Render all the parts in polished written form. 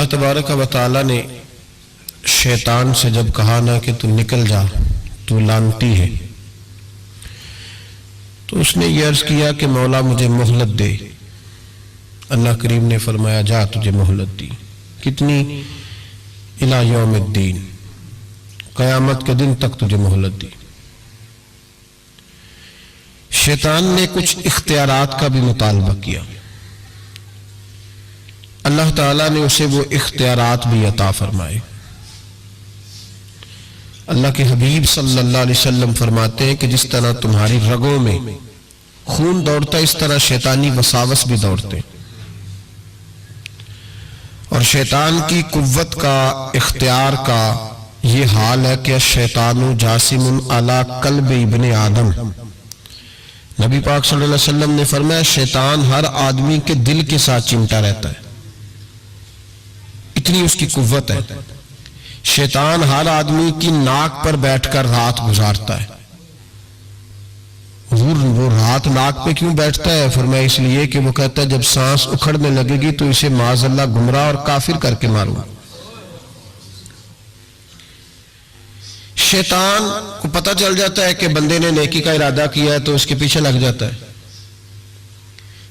اللہ تبارک و تعالی نے شیطان سے جب کہا نا کہ تو نکل جا، تو لعنتی ہے، تو اس نے یہ عرض کیا کہ مولا مجھے مہلت دے۔ اللہ کریم نے فرمایا جا تجھے مہلت دی، کتنی؟ الی یوم الدین، قیامت کے دن تک تجھے مہلت دی۔ شیطان نے کچھ اختیارات کا بھی مطالبہ کیا، اللہ تعالیٰ نے اسے وہ اختیارات بھی عطا فرمائے۔ اللہ کے حبیب صلی اللہ علیہ وسلم فرماتے ہیں کہ جس طرح تمہاری رگوں میں خون دوڑتا ہے اس طرح شیطانی وساوس بھی دوڑتے ہیں، اور شیطان کی قوت کا، اختیار کا یہ حال ہے کہ الشیطان جاسم علی قلب ابن آدم۔ نبی پاک صلی اللہ علیہ وسلم نے فرمایا شیطان ہر آدمی کے دل کے ساتھ چمٹا رہتا ہے، اتنی اس کی قوت ہے۔ شیطان ہر آدمی کی ناک پر بیٹھ کر رات گزارتا ہے۔ وہ رات ناک پہ کیوں بیٹھتا ہے؟ فرمایا اس لیے کہ وہ کہتا ہے جب سانس اکھڑنے لگے گی تو اسے معاذ اللہ گمراہ اور کافر کر کے ماروں۔ شیطان کو پتہ چل جاتا ہے کہ بندے نے نیکی کا ارادہ کیا ہے تو اس کے پیچھے لگ جاتا ہے۔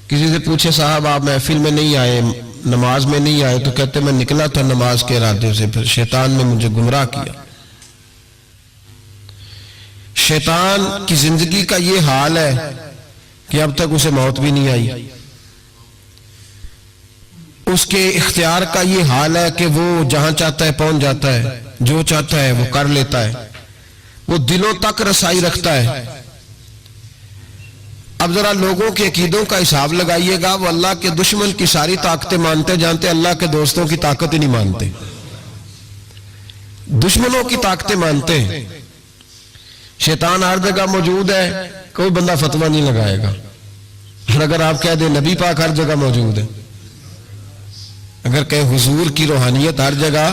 کسی سے پوچھے صاحب آپ محفل میں نہیں آئے، نماز میں نہیں آئے، تو کہتے میں نکلا تھا نماز کے ارادے سے، پھر شیطان نے مجھے گمراہ کیا۔ شیطان کی زندگی کا یہ حال ہے کہ اب تک اسے موت بھی نہیں آئی۔ اس کے اختیار کا یہ حال ہے کہ وہ جہاں چاہتا ہے پہنچ جاتا ہے، جو چاہتا ہے وہ کر لیتا ہے، وہ دلوں تک رسائی رکھتا ہے۔ اب ذرا لوگوں کے عقیدوں کا حساب لگائیے گا، وہ اللہ کے دشمن کی ساری طاقتیں مانتے جانتے، اللہ کے دوستوں کی طاقت ہی نہیں مانتے، دشمنوں کی طاقتیں مانتے ہیں۔ شیطان ہر جگہ موجود ہے، کوئی بندہ فتویٰ نہیں لگائے گا۔ اور اگر آپ کہہ دیں نبی پاک ہر جگہ موجود ہے، اگر کہ حضور کی روحانیت ہر جگہ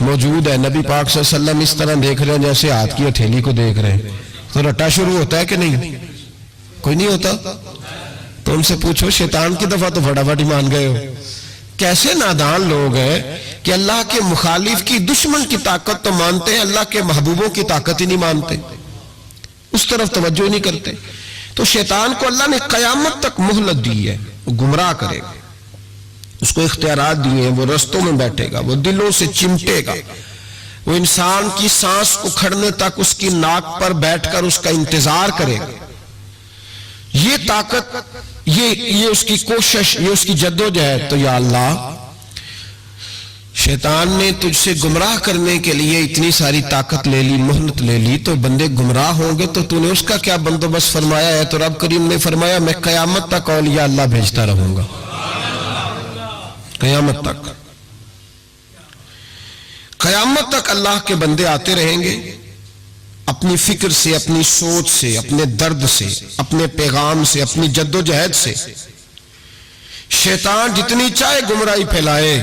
موجود ہے، نبی پاک صلی اللہ علیہ وسلم اس طرح دیکھ رہے ہیں جیسے ہاتھ کی ہتھیلی کو دیکھ رہے ہیں، تو رٹا شروع ہوتا ہے کہ نہیں؟ کوئی نہیں ہوتا؟ تو ان سے پوچھو شیطان کی دفعہ تو فٹافٹ ہی مان گئے ہو۔ کیسے نادان لوگ ہیں کہ اللہ کے مخالف کی، دشمن کی طاقت تو مانتے ہیں، اللہ کے محبوبوں کی طاقت ہی نہیں مانتے، اس طرف توجہ نہیں کرتے۔ تو شیطان کو اللہ نے قیامت تک مہلت دی ہے، وہ گمراہ کرے گا، اس کو اختیارات دیے ہیں، وہ رستوں میں بیٹھے گا، وہ دلوں سے چمٹے گا، وہ انسان کی سانس اکھڑنے تک اس کی ناک پر بیٹھ کر اس کا انتظار کرے گا۔ یہ طاقت، یہ اس کی کوشش، یہ اس کی جدوجہد۔ تو یا اللہ شیطان نے تجھ سے گمراہ کرنے کے لیے اتنی ساری طاقت لے لی، مہلت لے لی، تو بندے گمراہ ہوں گے تو تو نے اس کا کیا بندوبست فرمایا ہے؟ تو رب کریم نے فرمایا میں قیامت تک اولیاء اللہ بھیجتا رہوں گا، قیامت تک، قیامت تک اللہ کے بندے آتے رہیں گے، اپنی فکر سے، اپنی سوچ سے، اپنے درد سے، اپنے پیغام سے، اپنی جد و جہد سے۔ شیطان جتنی چاہے گمراہی پھیلائے،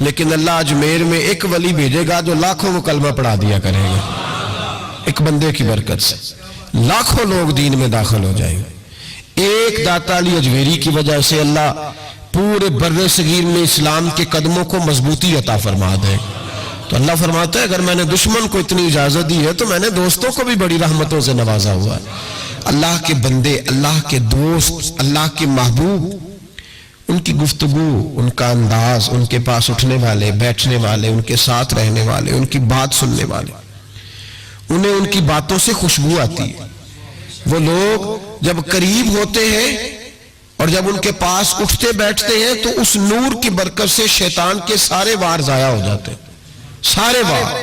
لیکن اللہ اجمیر میں ایک ولی بھیجے گا جو لاکھوں کو کلمہ پڑھا دیا کرے گا، ایک بندے کی برکت سے لاکھوں لوگ دین میں داخل ہو جائیں گے۔ ایک داتا علی اجمیری کی وجہ سے اللہ پورے بر صغیر میں اسلام کے قدموں کو مضبوطی عطا فرما دے۔ تو اللہ فرماتا ہے اگر میں نے دشمن کو اتنی اجازت دی ہے تو میں نے دوستوں کو بھی بڑی رحمتوں سے نوازا ہوا ہے۔ اللہ کے بندے، اللہ کے دوست، اللہ کے محبوب، ان کی گفتگو، ان کا انداز، ان کے پاس اٹھنے والے، بیٹھنے والے، ان کے ساتھ رہنے والے، ان کی بات سننے والے، انہیں ان کی باتوں سے خوشبو آتی ہے۔ وہ لوگ جب قریب ہوتے ہیں اور جب ان کے پاس اٹھتے بیٹھتے ہیں تو اس نور کی برکت سے شیطان کے سارے وار ضائع ہو جاتے ہیں، سارے وار۔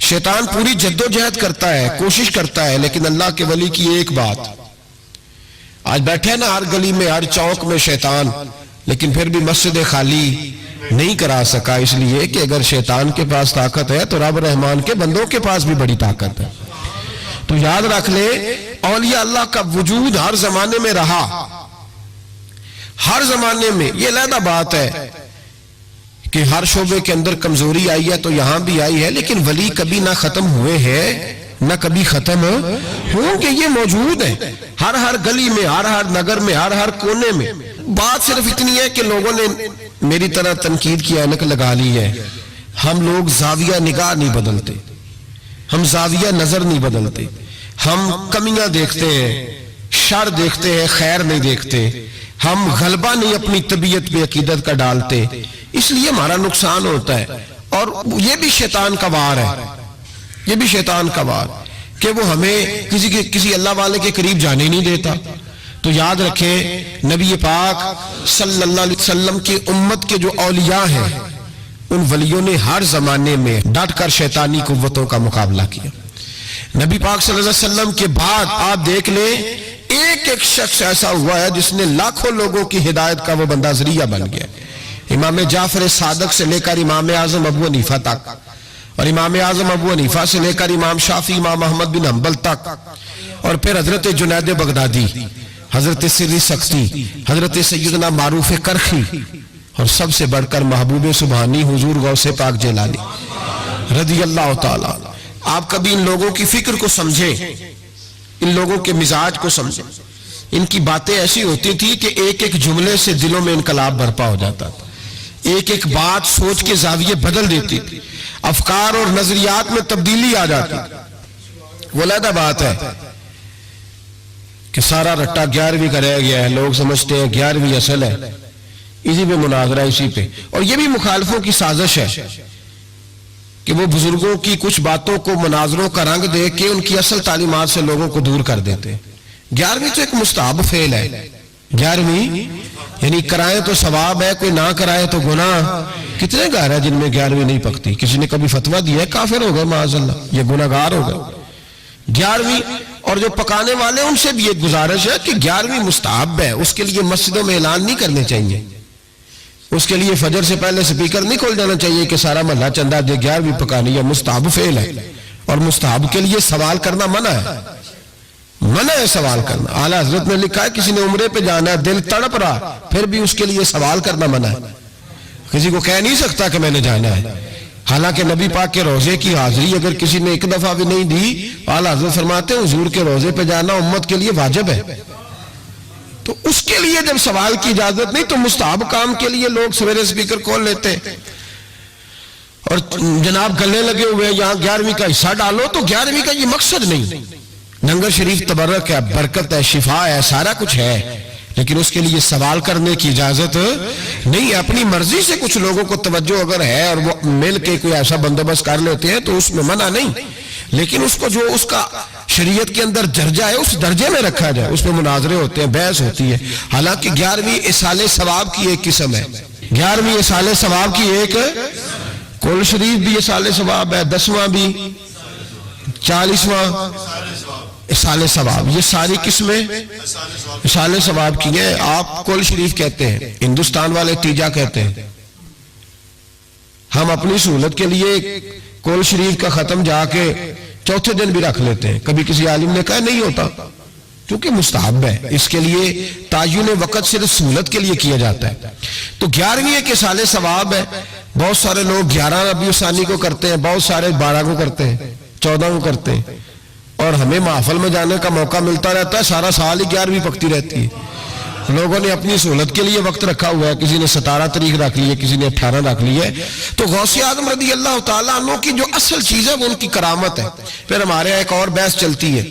شیطان پوری جد و جہد کرتا ہے، کوشش کرتا ہے، لیکن اللہ کے ولی کی ایک بات، آج بیٹھے نا ہر گلی میں، ہر چوک میں شیطان، لیکن پھر بھی مسجد خالی نہیں کرا سکا، اس لیے کہ اگر شیطان کے پاس طاقت ہے تو رب رحمان کے بندوں کے پاس بھی بڑی طاقت ہے۔ تو یاد رکھ لے اولیاء اللہ کا وجود ہر زمانے میں رہا، ہر زمانے میں۔ یہ علیحدہ بات ہے کہ ہر شعبے کے اندر کمزوری آئی ہے تو یہاں بھی آئی ہے، لیکن ولی کبھی نہ ختم ہوئے ہیں نہ کبھی ختم ہوں گے، یہ موجود ہیں ہر گلی میں، ہر نگر میں، ہر کونے میں۔ بات صرف اتنی ہے کہ لوگوں نے میری طرح تنقید کی اینک لگا لی ہے. ہم لوگ زاویہ نگاہ نہیں بدلتے, ہم زاویہ نظر نہیں بدلتے, ہم کمیاں دیکھتے ہیں, شر دیکھتے ہیں, خیر نہیں دیکھتے, ہم غلبہ نہیں اپنی طبیعت پہ عقیدت کا ڈالتے, اس لیے ہمارا نقصان ہوتا ہے. اور یہ بھی شیطان کا وار ہے, یہ بھی شیطان کا وار کہ وہ ہمیں کسی اللہ والے کے قریب جانے نہیں دیتا. تو یاد رکھیں نبی پاک صلی اللہ علیہ وسلم کی امت کے جو اولیاء ہیں ان ولیوں نے ہر زمانے میں ڈٹ کر شیطانی قوتوں کا مقابلہ کیا. نبی پاک صلی اللہ علیہ وسلم کے بعد آپ دیکھ لیں ایک ایک شخص ایسا ہوا ہے جس نے لاکھوں لوگوں کی ہدایت کا وہ بندہ ذریعہ بن گیا. امام جعفر صادق سے لے کر امام اعظم ابو حنیفہ تک, اور امام اعظم ابو حنیفہ سے لے کر امام شافعی, امام احمد بن حنبل تک, اور پھر حضرت جنید بغدادی, حضرت سری سختی, حضرت سیدنا معروف کرخی, اور سب سے بڑھ کر محبوب سبحانی حضور غوث پاک جیلانی رضی اللہ تعالیٰ. آپ کبھی ان لوگوں کی فکر کو سمجھیں, ان لوگوں کے مزاج کو سمجھیں. ان کی باتیں ایسی ہوتی تھی کہ ایک ایک جملے سے دلوں میں انقلاب برپا ہو جاتا تھا, ایک ایک بات سوچ کے زاویے بدل دیتی تھی, افکار اور نظریات میں تبدیلی آ جاتی. وہ علیحدہ بات ہے کہ سارا رٹا 11ویں کا رہ گیا ہے, لوگ سمجھتے ہیں 11ویں اصل ہے, اسی پہ مناظرہ اسی پہ. اور یہ بھی مخالفوں کی سازش ہے کہ وہ بزرگوں کی کچھ باتوں کو مناظروں کا رنگ دے کے ان کی اصل تعلیمات سے لوگوں کو دور کر دیتے. 11ویں تو ایک مستحب فعل ہے, 11ویں یعنی کرائیں تو ثواب ہے, کوئی نہ کرائے تو گناہ. کتنے گھر ہیں جن میں 11ویں نہیں پکتی؟ کسی نے کبھی فتویٰ دیا ہے کافر ہو گئے معاذ اللہ, یہ گناہ گار ہو گئے. 11ویں اور جو پکانے والے ان سے بھی ایک گزارش ہے کہ 11ویں مستحب ہے, اس کے لیے مسجدوں میں اعلان نہیں کرنے چاہیے, اس کے لیے فجر سے پہلے سپیکر نہیں کھول جانا چاہیے کہ سارا محلہ چندہ دے 11ویں پکانی. یہ مستحب فعل ہے, اور مستحب کے لیے سوال کرنا منع ہے, منع ہے سوال کرنا. اعلیٰ حضرت نے لکھا ہے کسی نے عمرے پہ جانا ہے, دل تڑپ رہا, پھر بھی اس کے لیے سوال کرنا منع ہے. کسی کو کہہ نہیں سکتا کہ میں نے جانا ہے. حالانکہ نبی پاک کے روزے کی حاضری اگر کسی نے ایک دفعہ بھی نہیں دی, اعلیٰ حضرت فرماتے ہیں حضور کے روزے پہ جانا امت کے لیے واجب ہے. تو اس کے لیے جب سوال کی اجازت نہیں تو مستحب کام کے لیے لوگ سویرے سپیکر کھول لیتے اور جناب گلے لگے ہوئے یہاں 11ویں کا حصہ ڈالو. تو 11ویں کا یہ مقصد نہیں. لنگر شریف تبرک ہے, برکت ہے, شفا ہے, سارا کچھ ہے, لیکن اس کے لیے سوال کرنے کی اجازت نہیں ہے. اپنی مرضی سے کچھ لوگوں کو توجہ اگر ہے اور وہ مل کے کوئی ایسا بندوبست کر لیتے ہیں تو اس میں منع نہیں, لیکن اس کو جو اس کا شریعت کے اندر درجہ ہے اس درجے میں رکھا جائے. اس میں مناظرے ہوتے ہیں, بحث ہوتی ہے. حالانکہ 11ویں اصال ثواب کی ایک قسم ہے, 11ویں اصال ثواب کی ایک, کل شریف بھی اصال ثواب ہے, 10واں بھی, 40واں اصال ثواب, یہ ساری قسمیں اصال ثواب کی ہیں. آپ کل شریف کہتے ہیں, ہندوستان والے تیجا کہتے ہیں. ہم اپنی سہولت کے لیے کل شریف کا ختم جا کے چوتھے دن بھی رکھ لیتے ہیں. کبھی کسی عالم نے کہا نہیں ہوتا, کیونکہ مستحب ہے. اس کے لیے تعین وقت صرف سہولت کے لیے کیا جاتا ہے. تو 11ویں ایک اصال ثواب ہے. بہت سارے لوگ 11 ربیع الثانی کو کرتے ہیں, بہت سارے 12 کو کرتے ہیں, 14 کو کرتے ہیں, اور ہمیں محفل میں جانے کا موقع ملتا رہتا ہے. سارا سال ہی 11ویں پکتی رہتی ہے. لوگوں نے اپنی سہولت کے لیے وقت رکھا ہوا ہے, کسی نے 17 تاریخ رکھ لی ہے, کسی نے 18 رکھ لی ہے. تو غوث اعظم رضی اللہ تعالیٰ عنہ کی جو اصل چیز ہے وہ ان کی کرامت ہے. پھر ہمارے یہاں ایک اور بحث چلتی ہے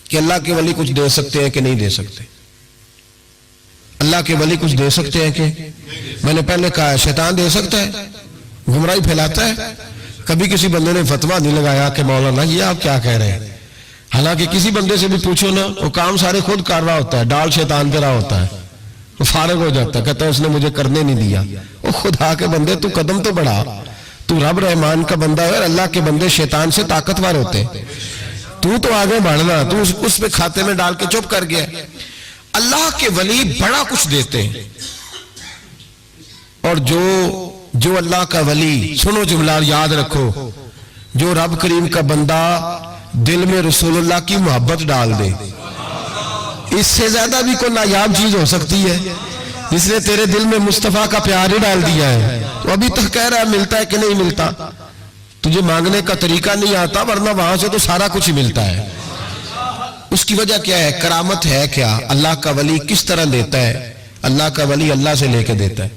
کہ اللہ کے ولی کچھ دے سکتے ہیں کہ نہیں دے سکتے. اللہ کے ولی کچھ دے سکتے ہیں کہ, میں نے پہلے کہا شیطان دے سکتا ہے, گمراہی پھیلاتا ہے. کبھی کسی بندے نے فتویٰ نہیں لگایا کہ مولانا یہ آپ کیا کہہ رہے ہیں. حالانکہ کسی بندے سے بھی پوچھو نا, وہ کام سارے خود کر رہا ہوتا ہے, ڈال شیطان پہ رہا ہوتا ہے, وہ فارغ ہو جاتا ہے, کہتا ہے اس نے مجھے کرنے نہیں دیا. وہ خدا کے بندے تو قدم تو بڑھا, تو رب رحمان کا بندہ ہے, اور اللہ کے بندے شیطان سے طاقتور ہوتے ہیں. تو آگے بڑھنا, تو اس پہ کھاتے میں ڈال کے چپ کر گیا. اللہ کے ولی بڑا کچھ دیتے ہیں, اور جو اللہ کا ولی, سنو جملہ یاد رکھو, جو رب کریم کا بندہ دل میں رسول اللہ کی محبت ڈال دے, اس سے زیادہ بھی کوئی نایاب چیز ہو سکتی ہے. جس نے تیرے دل میں مصطفیٰ کا پیار ہی ڈال دیا ہے, تو ابھی تک کہہ رہا ہے ملتا ہے کہ نہیں ملتا. تجھے مانگنے کا طریقہ نہیں آتا, ورنہ وہاں سے تو سارا کچھ ہی ملتا ہے. اس کی وجہ کیا ہے؟ کرامت ہے. کیا اللہ کا ولی کس طرح دیتا ہے؟ اللہ کا ولی اللہ سے لے کے دیتا ہے.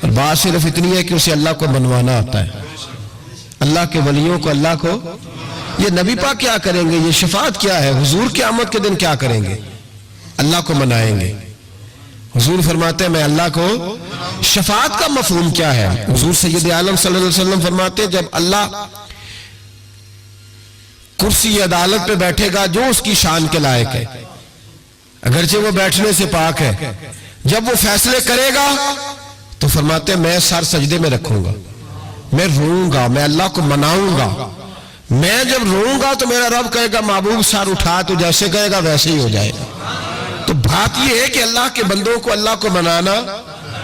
اور بات صرف اتنی ہے کہ اسے اللہ کو منوانا آتا ہے، اللہ کے ولیوں کو، اللہ کو۔ یہ نبی پاک کیا کریں گے؟ یہ شفاعت کیا ہے؟ حضور قیامت کے دن کیا کریں گے؟ اللہ کو منائیں گے۔ حضور فرماتے ہیں میں اللہ کو، شفاعت کا مفہوم کیا ہے؟ حضور سید عالم صلی اللہ علیہ وسلم فرماتے ہیں جب اللہ کرسی عدالت پہ بیٹھے گا جو اس کی شان کے لائق ہے، اگرچہ وہ بیٹھنے سے پاک ہے، جب وہ فیصلے کرے گا تو فرماتے ہیں میں سر سجدے میں رکھوں گا، میں روؤں گا، میں اللہ کو مناؤں گا۔ میں جب روؤں گا تو میرا رب کہے گا محبوب سر اٹھا، تو جیسے کہے گا ویسے ہی ہو جائے گا۔ تو بات یہ ہے کہ اللہ کے بندوں کو اللہ کو منانا۔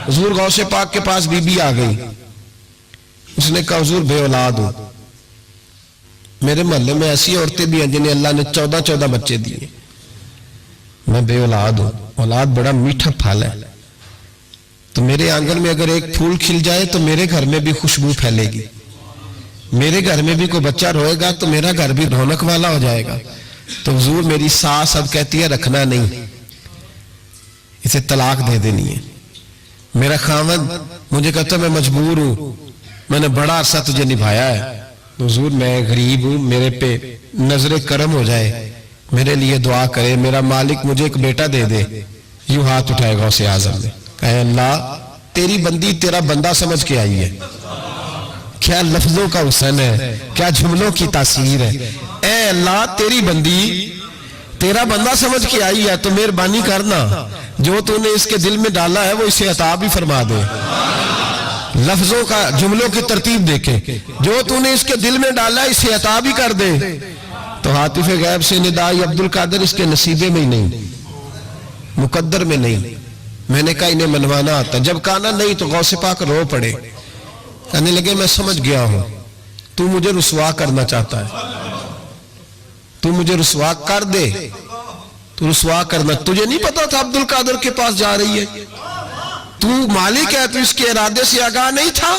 حضور غوث پاک کے پاس بی بی آ گئی، اس نے کہا حضور بے اولاد ہوں، میرے محلے میں ایسی عورتیں بھی ہیں جنہیں اللہ نے 14 بچے دیے، میں بے اولاد ہوں، اولاد بڑا میٹھا پھل ہے، تو میرے آنگن میں اگر ایک پھول کھل جائے تو میرے گھر میں بھی خوشبو پھیلے گی، میرے گھر میں بھی کوئی بچہ روئے گا تو میرا گھر بھی رونق والا ہو جائے گا۔ تو حضور میری ساس اب کہتی ہے رکھنا نہیں، اسے طلاق دے دینی ہے۔ میرا خاوند مجھے کہتا ہے میں مجبور ہوں، میں نے بڑا عرصہ تجھے نبھایا ہے، تو حضور میں غریب ہوں، میرے پہ نظر کرم ہو جائے، میرے لیے دعا کرے، میرا مالک مجھے ایک بیٹا دے دے۔ یوں ہاتھ اٹھائے گا غوث اعظم نے، کہے اللہ تیری بندی تیرا بندہ سمجھ کے آئی ہے، کیا لفظوں کا حسن ہے، کیا جملوں کی تاثیر ہے۔ اے اللہ تیری بندی تیرا بندہ سمجھ کے آئی ہے تو مہربانی کرنا، جو تو نے اس کے دل میں ڈالا ہے وہ اسے عطا بھی فرما دے۔ لفظوں کا، جملوں کی ترتیب دیکھیں، جو تو نے اس کے دل میں ڈالا ہے اسے عطا بھی کر دے۔ تو حاطف غیب سے ندائی عبد القادر اس کے نصیبے میں ہی نہیں، مقدر میں نہیں۔ میں نے کہا انہیں منوانا آتا، جب کہا نا نہیں تو غوث پاک رو پڑے، کہنے لگے میں سمجھ گیا ہوں تو مجھے رسوا کرنا چاہتا ہے، تو مجھے رسوا کر دے، تو رسوا کرنا، تجھے نہیں پتا تھا عبد القادر کے پاس جا رہی ہے، تو مالک ہے، تو اس کے ارادے سے آگاہ نہیں تھا؟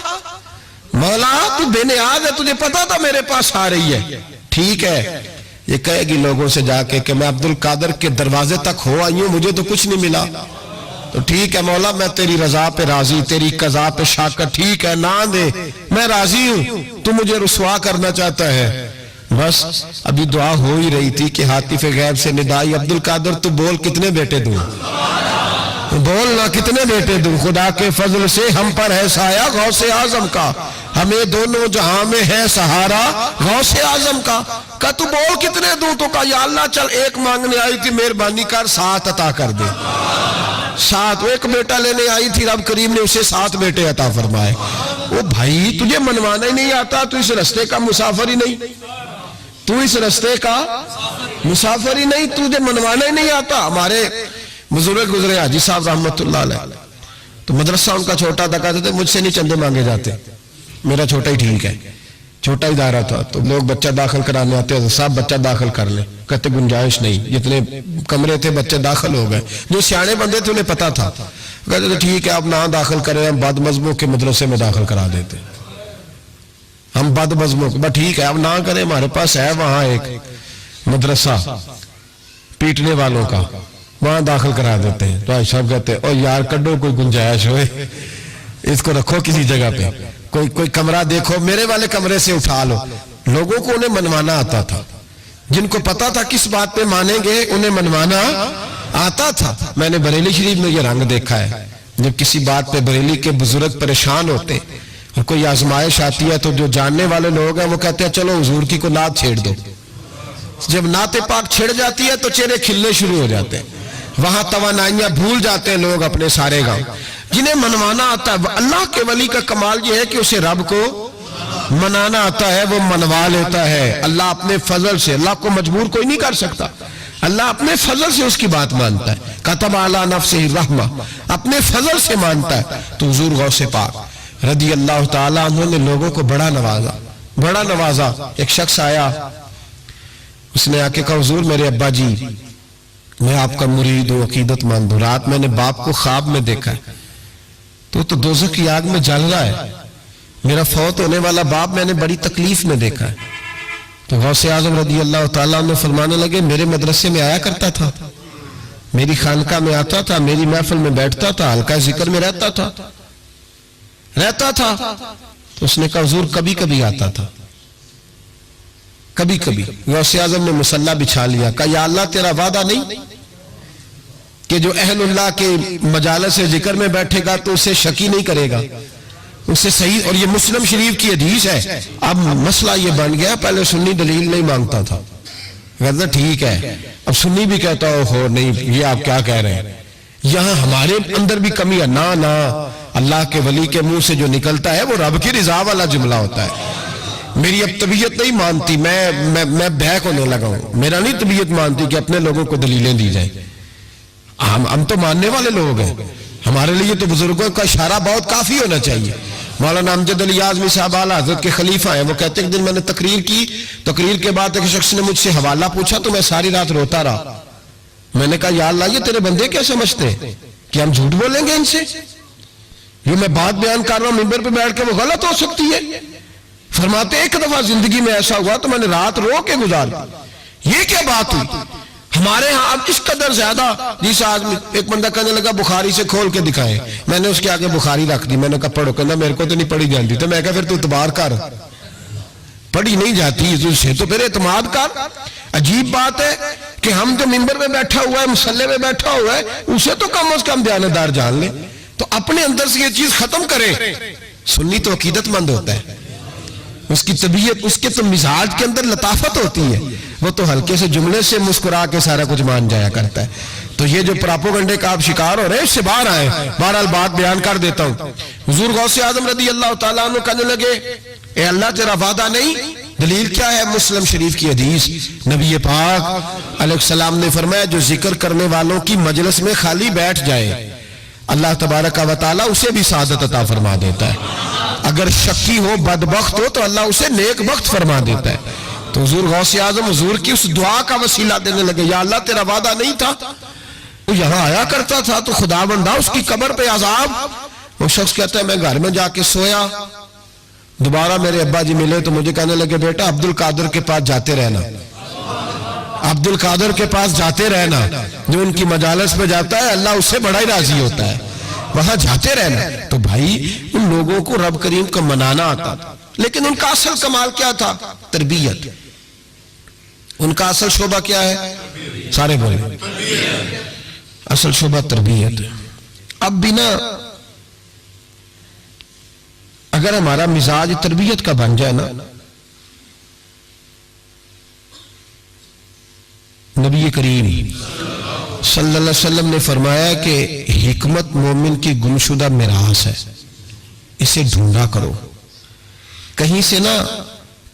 مولا تو بے نیاز ہے، تجھے پتا تھا میرے پاس آ رہی ہے، ٹھیک ہے۔ یہ کہے گی لوگوں سے جا کے کہ میں عبد القادر کے دروازے تک ہو آئی ہوں، مجھے تو کچھ نہیں ملا، تو ٹھیک ہے مولا میں تیری رضا پہ راضی، تیری قضا پہ شاکر، ٹھیک ہے نہ دے میں راضی ہوں، تو مجھے رسوا کرنا چاہتا ہے۔ بس ابھی دعا ہو ہی رہی تھی کہ حاطف غیب سے ندائی عبد القادر تو بول کتنے بیٹے دوں، بولنا کتنے بیٹے دوں، خدا کے فضل سے ہم پر ہے سایہ غوث اعظم کا، ہمیں دونوں جہاں میں ہے سہارا غوث اعظم کا۔ کہا تو بول کتنے دوں؟ تو کہا یا اللہ چل ایک مانگنے آئی تھی، مہربانی کر 7 عطا کر دے۔ 7، ایک بیٹا لینے آئی تھی، رب کریم نے اسے 7 بیٹے عطا فرمائے۔ او بھائی تجھے منوانا ہی نہیں آتا، تو اس رستے کا مسافر ہی نہیں، تو اس رستے کا مسافر ہی نہیں، تجھے منوانا ہی نہیں آتا۔ ہمارے بزرگ گزرے حاجی صاحب رحمت اللہ علیہ، تو مدرسہ ان کا چھوٹا تھا، کہتے تھے مجھ سے نہیں چندے مانگے جاتے، میرا چھوٹا ہی ٹھیک ہے، چھوٹا ہی دائرہ تھا، تو لوگ بچہ داخل کرانے آتے ہیں، صاحب بچہ داخل کر لیں، کہتے گنجائش نہیں، جتنے کمرے تھے بچے داخل ہو گئے، جو سیانے بندے تھے انہیں پتا تھا، کہتے تھے ٹھیک ہے آپ نہ داخل کریں، ہم بد مذہبوں کے مدرسے میں داخل کرا دیتے، ہم بد مذہبوں کے، ٹھیک ہے آپ نہ کریں، ہمارے پاس ہے وہاں ایک مدرسہ پیٹنے والوں کا، وہاں داخل کرا دیتے ہیں۔ تو صاحب کہتے ہیں او یار کڈو کوئی گنجائش ہوئے، اس کو رکھو کسی جگہ پہ، کوئی کمرہ دیکھو، میرے والے کمرے سے اٹھا لو۔ لوگوں کو انہیں منوانا آتا تھا، جن کو پتا تھا کس بات پہ مانیں گے انہیں منوانا آتا تھا۔ میں نے بریلی شریف میں یہ رنگ دیکھا ہے، جب کسی بات پہ بریلی کے بزرگ پریشان ہوتے اور کوئی آزمائش آتی ہے تو جو جاننے والے لوگ ہیں وہ کہتے ہیں چلو حضور کی کو نعت چھیڑ دو۔ جب نعت پاک چھڑ جاتی ہے تو چہرے کھلنے شروع ہو جاتے ہیں، وہاں توانائیاں بھول جاتے ہیں لوگ اپنے سارے گاؤں۔ جنہیں منوانا آتا ہے، اللہ کے ولی کا کمال یہ ہے کہ اسے رب کو منانا آتا ہے، وہ منوا لیتا ہے۔ اللہ اپنے فضل سے، اللہ کو مجبور کوئی نہیں کر سکتا، اللہ اپنے فضل سے اس کی بات مانتا ہے۔ کتب علی نفسہ الرحمہ، اپنے فضل سے مانتا ہے۔ تو حضور غوث پاک رضی اللہ تعالیٰ عنہ نے لوگوں کو بڑا نوازا۔ ایک شخص آیا، اس نے آ کے کہا حضور میرے ابا جی میں آپ کا مرید ہوں، عقیدت مند ہوں، رات میں نے باپ کو خواب میں دیکھا ہے، تو دوزخ کی آگ میں جل رہا ہے، میرا فوت ہونے والا باپ میں نے بڑی تکلیف میں دیکھا ہے۔ تو غوث اعظم رضی اللہ تعالیٰ عنہ فرمانے لگے میرے مدرسے میں آیا کرتا تھا، میری خانقاہ میں آتا تھا، میری محفل میں بیٹھتا تھا، حلقہ ذکر میں رہتا تھا، رہتا تھا؟ تو اس نے کہا حضور کبھی کبھی آتا تھا، کبھی کبھی۔ غوث اعظم نے مصلی بچھا لیا، کہا یا اللہ تیرا وعدہ نہیں کہ جو اہل اللہ کے مجالس ذکر میں بیٹھے گا تو اسے شکی نہیں کرے گا، اسے صحیح۔ اور یہ مسلم شریف کی حدیث ہے۔ اب مسئلہ یہ بن گیا، پہلے سنی دلیل نہیں مانگتا تھا، کہتا ٹھیک ہے، اب سنی بھی کہتا ہو نہیں یہ آپ کیا کہہ رہے ہیں، یہاں ہمارے اندر بھی کمی ہے۔ نا اللہ کے ولی کے منہ سے جو نکلتا ہے وہ رب کی رضا والا جملہ ہوتا ہے۔ میری اب طبیعت نہیں مانتی، میں بہک ہونے لگا ہوں، میرا نہیں طبیعت مانتی کہ اپنے لوگوں کو دلیلیں دی جائیں۔ ہم تو ماننے والے لوگ ہیں، ہمارے لیے تو بزرگوں کا اشارہ بہت کافی ہونا چاہیے۔ مولانا امجد علی اعظمی صاحب اعلیٰ حضرت کے خلیفہ ہیں، وہ کہتے ہیں ایک دن میں نے تقریر کی، تقریر کے بعد ایک شخص نے مجھ سے حوالہ پوچھا تو میں ساری رات روتا رہا۔ میں نے کہا یا اللہ یہ تیرے بندے کیا سمجھتے ہیں کہ ہم جھوٹ بولیں گے ان سے؟ یہ میں بات بیان کر رہا ہوں ممبر پہ بیٹھ کے، وہ غلط ہو سکتی ہے۔ فرماتے ایک دفعہ زندگی میں ایسا ہوا تو میں نے رات رو کے گزاری۔ یہ کیا بات ہوئی؟ ہمارے ہاں اب اس قدر زیادہ، جس آدمی ایک بندہ کہنے لگا بخاری سے کھول کے دکھائے، میں نے اس کے آگے بخاری رکھ دی، میں نے کہا پڑھو، کہنا میرے کو تو نہیں پڑھی جاتی، تو میں کہا پھر تو اعتبار کر، پڑھی نہیں جاتی تو پھر اعتماد کر۔ عجیب بات ہے کہ ہم جو ممبر میں بیٹھا ہوا ہے، مصلی میں بیٹھا ہوا ہے، اسے تو کم از کم دیانتدار جان لے، تو اپنے اندر سے یہ چیز ختم کرے۔ سنی تو عقیدت مند ہوتا ہے، اس کی طبیعت، اس کے تو مزاج کے اندر لطافت ہوتی ہے، وہ تو ہلکے سے جملے سے مسکرا کے سارا کچھ مان جایا کرتا ہے۔ تو یہ جو پراپوگنڈے کا آپ شکار ہو رہے ہیں اس سے باہر آئے۔ بہرحال بات بیان کر دیتا ہوں۔ حضور غوث اعظم رضی اللہ تعالیٰ عنہ کہنے لگے اے اللہ تیرا وعدہ نہیں؟ دلیل کیا ہے؟ مسلم شریف کی حدیث، نبی پاک علیہ السلام نے فرمایا جو ذکر کرنے والوں کی مجلس میں خالی بیٹھ جائے اللہ تبارک و تعالیٰ اسے بھی سعادت عطا فرما دیتا ہے۔ اگر شکی ہو، بدبخت ہو تو اللہ اسے نیک بخت فرما دیتا ہے۔ تو حضور غوث اعظم حضور کی اس دعا کا وسیلہ دینے لگے، یا اللہ تیرا وعدہ نہیں تھا؟ وہ یہاں آیا کرتا تھا تو خدا بندہ اس کی قبر پہ عذاب۔ وہ شخص کہتا ہے میں گھر میں جا کے سویا، دوبارہ میرے ابا جی ملے تو مجھے کہنے لگے بیٹا عبد القادر کے پاس جاتے رہنا، عبد القادر کے پاس جاتے رہنا، جو ان کی مجالس پہ جاتا ہے اللہ اس سے بڑا ہی راضی ہوتا ہے، وہاں جاتے رہنا۔ تو بھائی ان لوگوں کو رب کریم کا منانا آتا تھا، لیکن ان کا اصل کمال کیا تھا؟ تربیت۔ ان کا اصل شعبہ کیا ہے؟ سارے بولے، اصل شعبہ تربیت۔ اب بھی نا اگر ہمارا مزاج تربیت کا بن جائے نا، نبی کریم صلی اللہ علیہ وسلم نے فرمایا کہ حکمت مومن کی گمشدہ میراث ہے، اسے ڈھونڈا کرو۔ کہیں سے نا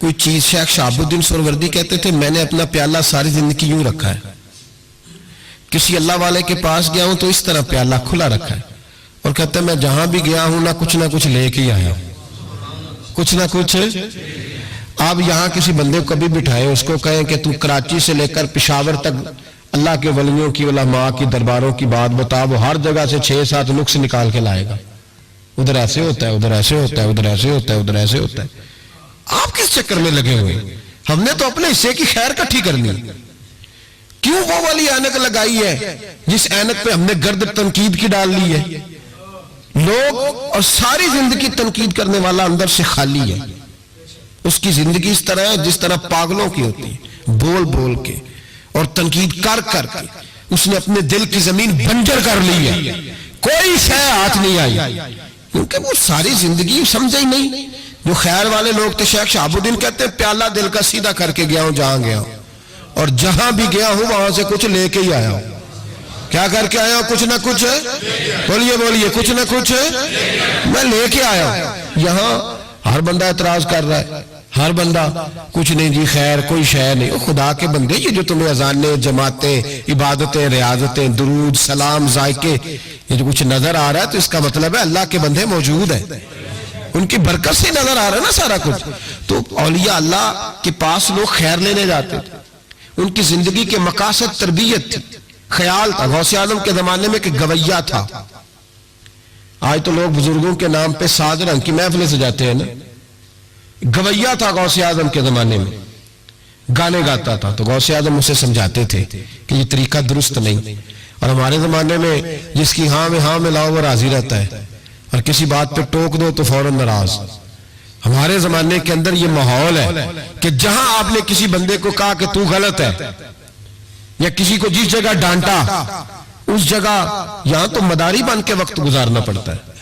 کوئی چیز، شیخ شہاب الدین سہروردی کہتے تھے میں نے اپنا پیالہ ساری زندگی یوں رکھا ہے، کسی اللہ والے کے پاس گیا ہوں تو اس طرح پیالہ کھلا رکھا ہے، اور کہتا ہے میں جہاں بھی گیا ہوں نہ کچھ لے کے آیا ہوں، کچھ نہ کچھ۔ آپ یہاں کسی بندے کو کبھی بٹھائے، اس کو کہیں کہ تو کراچی سے لے کر پشاور تک اللہ کے ولیوں کی، علماء کی درباروں کی بات بتا، وہ ہر جگہ سے 6-7 نقص نکال کے لائے گا، ادھر ایسے ہوتا ہے، ادھر ایسے ہوتا ہے، ادھر ایسے ہوتا ہے، ادھر ایسے ہوتا ہے۔ آپ کس چکر میں لگے ہوئے؟ ہم نے تو اپنے حصے کی خیر کٹھی کرنی۔ کیوں وہ والی اینک لگائی ہے جس اینک پہ ہم نے گرد تنقید کی ڈال لی ہے؟ لوگ اور ساری زندگی تنقید کرنے والا اندر سے خالی ہے، اس کی زندگی اس طرح ہے جس طرح پاگلوں کی ہوتی ہے، بول بول کے اور تنقید کر کر کے اس نے اپنے دل کی زمین بنجر کر لی ہے، کوئی شے ہاتھ نہیں آئی، کیونکہ وہ ساری زندگی سمجھے ہی نہیں۔ جو خیر والے لوگ تھے، شیخ شہاب الدین کہتے ہیں پیالہ دل کا سیدھا کر کے گیا ہوں جہاں گیا ہوں، اور جہاں بھی گیا ہوں وہاں سے کچھ لے کے ہی آیا ہوں۔ کیا کر کے آیا ہوں؟ کچھ نہ کچھ، بولیے کچھ نہ کچھ میں لے کے آیا ہوں۔ یہاں ہر بندہ اعتراض کر رہا ہے، ہر بندہ کچھ نہیں جی خیر کوئی شے نہیں۔ خدا کے بندے یہ جو تمہیں اذانیں، جماعتیں، عبادتیں، ریاضتیں، درود، سلام، ذائقے، یہ جو کچھ نظر آ رہا ہے تو اس کا مطلب ہے اللہ کے بندے موجود ہیں، ان کی برکت سے نظر آ رہا ہے نا سارا کچھ۔ تو اولیاء اللہ کے پاس لوگ خیر لینے جاتے تھے، ان کی زندگی کے مقاصد تربیت تھی، خیال تھا۔ غوث اعظم کے زمانے میں کہ گویا تھا، آج تو لوگ بزرگوں کے نام پہ ساز رنگ کی محفلیں سجاتے ہیں نا، گویا تھا غوث اعظم کے زمانے میں، گانے گاتا تھا، تو غوث اعظم اسے سمجھاتے تھے کہ یہ طریقہ درست نہیں۔ اور ہمارے زمانے میں جس کی ہاں میں ہاں ملاؤ وہ راضی رہتا ہے، اور کسی بات پہ ٹوک دو تو فوراً ناراض. ہمارے زمانے کے اندر یہ ماحول ہے کہ جہاں آپ نے کسی بندے کو کہا کہ تو غلط ہے یا کسی کو جس جگہ ڈانٹا اس جگہ یہاں تو مداری بن کے وقت گزارنا پڑتا ہے.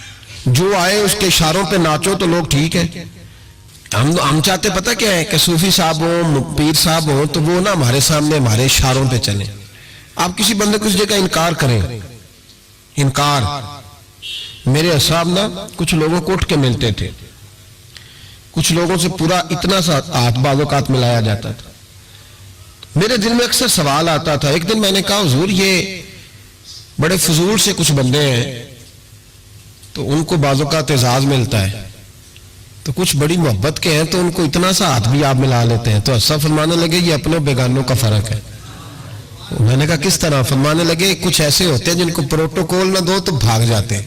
جو آئے اس کے اشاروں پہ ناچو تو لوگ ٹھیک ہے. ہم چاہتے پتہ کیا ہے کہ صوفی صاحب ہوں پیر صاحب ہوں تو وہ نا ہمارے سامنے ہمارے اشاروں پہ چلیں. آپ کسی بندے کو اس جگہ انکار کریں. انکار میرے اصحاب نا کچھ لوگوں کو اٹھ کے ملتے تھے. کچھ لوگوں سے پورا اتنا سا ہاتھ بعض اوقات ملایا جاتا تھا. میرے دل میں اکثر سوال آتا تھا. ایک دن میں نے کہا حضور یہ بڑے فضول سے کچھ بندے ہیں تو ان کو بعض اوقات اعزاز ملتا ہے, تو کچھ بڑی محبت کے ہیں تو ان کو اتنا سا ہاتھ بھی آپ ملا لیتے ہیں. تو ایسا فرمانے لگے یہ اپنے بیگانوں کا فرق ہے. میں نے کہا کس طرح؟ فرمانے لگے کچھ ایسے ہوتے ہیں جن کو پروٹوکول نہ دو تو بھاگ جاتے ہیں,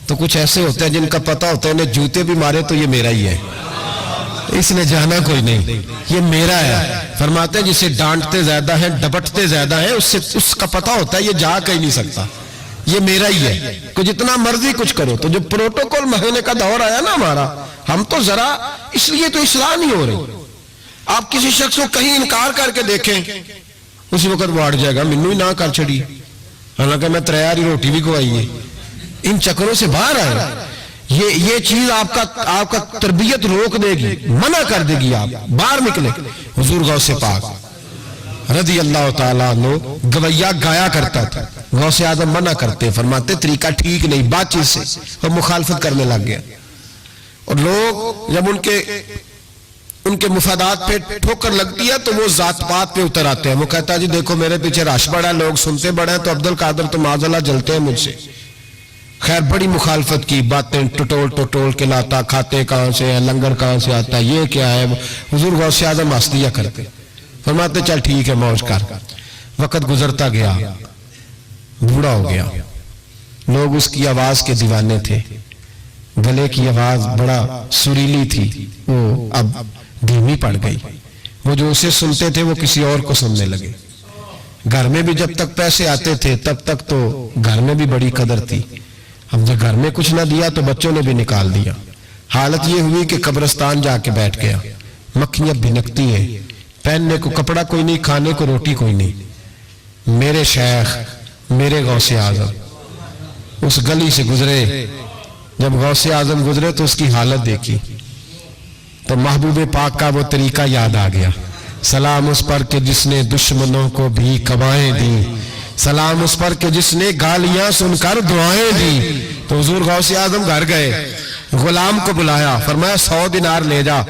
تو کچھ ایسے ہوتے ہیں جن کا پتہ ہوتا ہے انہیں جوتے بھی مارے تو یہ میرا ہی ہے, اس نے جانا کوئی نہیں, یہ میرا ہے. فرماتے ہیں جسے ڈانٹتے زیادہ ہیں ڈپٹتے زیادہ ہیں اس کا پتہ ہوتا ہے یہ جا کہیں نہیں سکتا, یہ میرا ہی ہے. کہ جتنا مرضی کچھ کرو. تو جو پروٹوکول مہینے کا دور آیا نا ہمارا, ہم تو ذرا اس لیے تو اصلاح نہیں ہو رہی. آپ کسی شخص کو کہیں انکار کر کے دیکھیں اسی وقت وہ اڑ جائے گا مینوں ہی نہ کر چھڑی, حالانکہ میں تیاری روٹی بھی کھوائی ہے. ان چکروں سے باہر آئے. یہ چیز آپ کا تربیت روک دے گی, منع کر دے گی, آپ باہر نکلے. حضور غوث پاک رضی اللہ تعالیٰ عنہ گویا گایا کرتا تھا, غوث اعظم منع کرتے, فرماتے طریقہ ٹھیک نہیں, بات چیز سے وہ مخالفت کرنے لگ گیا. اور لوگ جب ان کے مفادات پہ ٹھوکر لگتی ہے تو وہ ذات پات پہ اتر آتے ہیں. وہ کہتا ہے جی دیکھو میرے پیچھے رش بڑا ہے, لوگ سنتے بڑے ہیں, تو عبد القادر تو معاذ اللہ جلتے ہیں مجھ سے. خیر بڑی مخالفت کی, باتیں ٹٹول کے لاتا, کھاتے کہاں سے ہیں, لنگر کہاں سے آتا ہے, یہ کیا ہے. حضور غوث اعظم ہنس دیا کرتے, فرماتے چل ٹھیک ہے موج کر. وقت گزرتا گیا, بوڑھا ہو گیا, لوگ اس کی آواز کے دیوانے تھے. گلے کی آواز بڑا سریلی تھی, وہ اب دھیمی پڑ گئی. وہ جو اسے سنتے تھے وہ کسی اور کو سننے لگے. گھر میں بھی جب تک پیسے آتے تھے تب تک تو گھر میں بھی بڑی قدر تھی. اب جب گھر میں کچھ نہ دیا تو بچوں نے بھی نکال دیا. حالت یہ ہوئی کہ قبرستان جا کے بیٹھ گیا. مکھیاں بھنکتی ہیں, پہننے کو کپڑا کوئی نہیں, کھانے کو روٹی کوئی نہیں. میرے شیخ میرے غوث اعظم اس گلی سے گزرے. جب غوث اعظم گزرے تو اس کی حالت دیکھی تو محبوب پاک کا وہ طریقہ یاد آ گیا. سلام اس پر کہ جس نے دشمنوں کو بھی کوائیں دی, سلام اس پر کہ جس نے گالیاں سن کر دعائیں دی. تو حضور غوث اعظم گھر گئے, غلام کو بلایا, فرمایا 100 دینار لے جا,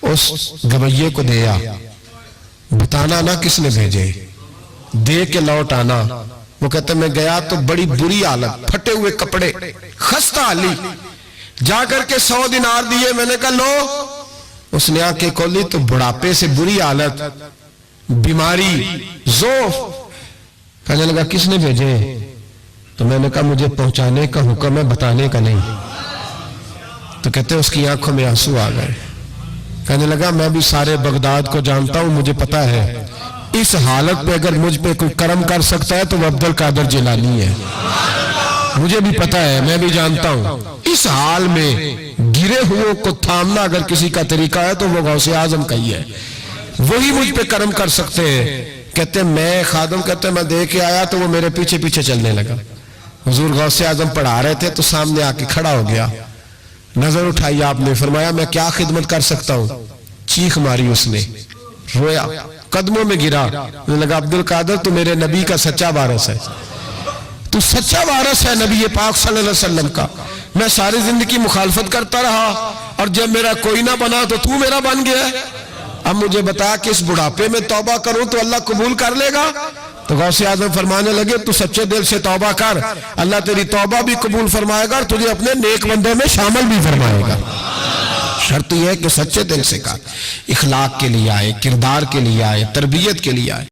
اس گویے کو دیا, بتانا نہ کس نے بھیجے, دے کے لوٹ آنا. وہ کہتا میں گیا تو بڑی بری حالت, پھٹے ہوئے کپڑے, خستہ حالی. جا کر کے 100 دینار دیے. میں نے کہا لو. اس نے آنکھیں کھولی تو بڑھاپے سے بری حالت, بیماری, ذوف. کہنے لگا کس نے بھیجے؟ تو میں نے کہا مجھے پہنچانے کا حکم ہے, بتانے کا نہیں. تو کہتے اس کی آنکھوں میں آنسو آ گئے. کہنے لگا میں بھی سارے بغداد کو جانتا ہوں, مجھے پتا ہے اس حالت پہ اگر مجھ پہ کوئی کرم کر سکتا ہے تو وہ عبد القادر جیلانی ہے. مجھے بھی پتا ہے, میں بھی جانتا ہوں. اس حال میں گرے ہوئے کو تھامنا اگر کسی کا طریقہ ہے تو وہ غوث اعظم کا ہی ہے, وہی مجھ پہ کرم کر سکتے ہیں. کہتے میں خادم, کہتے میں دے کے آیا تو وہ میرے پیچھے پیچھے چلنے لگا. حضور غوث اعظم پڑھا رہے تھے تو سامنے آ کے کھڑا ہو گیا, نظر اٹھائی آپ نے, فرمایا میں کیا خدمت کر سکتا ہوں. چیخ ماری اس نے, رویا, قدموں میں گرا. لگا عبد القادر تو میرے نبی کا سچا وارث ہے, تو سچا وارث ہے نبی پاک صلی اللہ علیہ وسلم کا. میں ساری زندگی مخالفت کرتا رہا اور جب میرا کوئی نہ بنا تو میرا بن گیا. اب مجھے بتا کہ اس بڑھاپے میں توبہ کروں تو اللہ قبول کر لے گا؟ تو غوث اعظم فرمانے لگے تو سچے دل سے توبہ کر, اللہ تیری توبہ بھی قبول فرمائے گا اور تجھے اپنے نیک بندوں میں شامل بھی فرمائے گا. شرط یہ ہے کہ سچے دل سے کر, اخلاق کے لیے آئے, کردار کے لیے آئے, تربیت کے لیے آئے.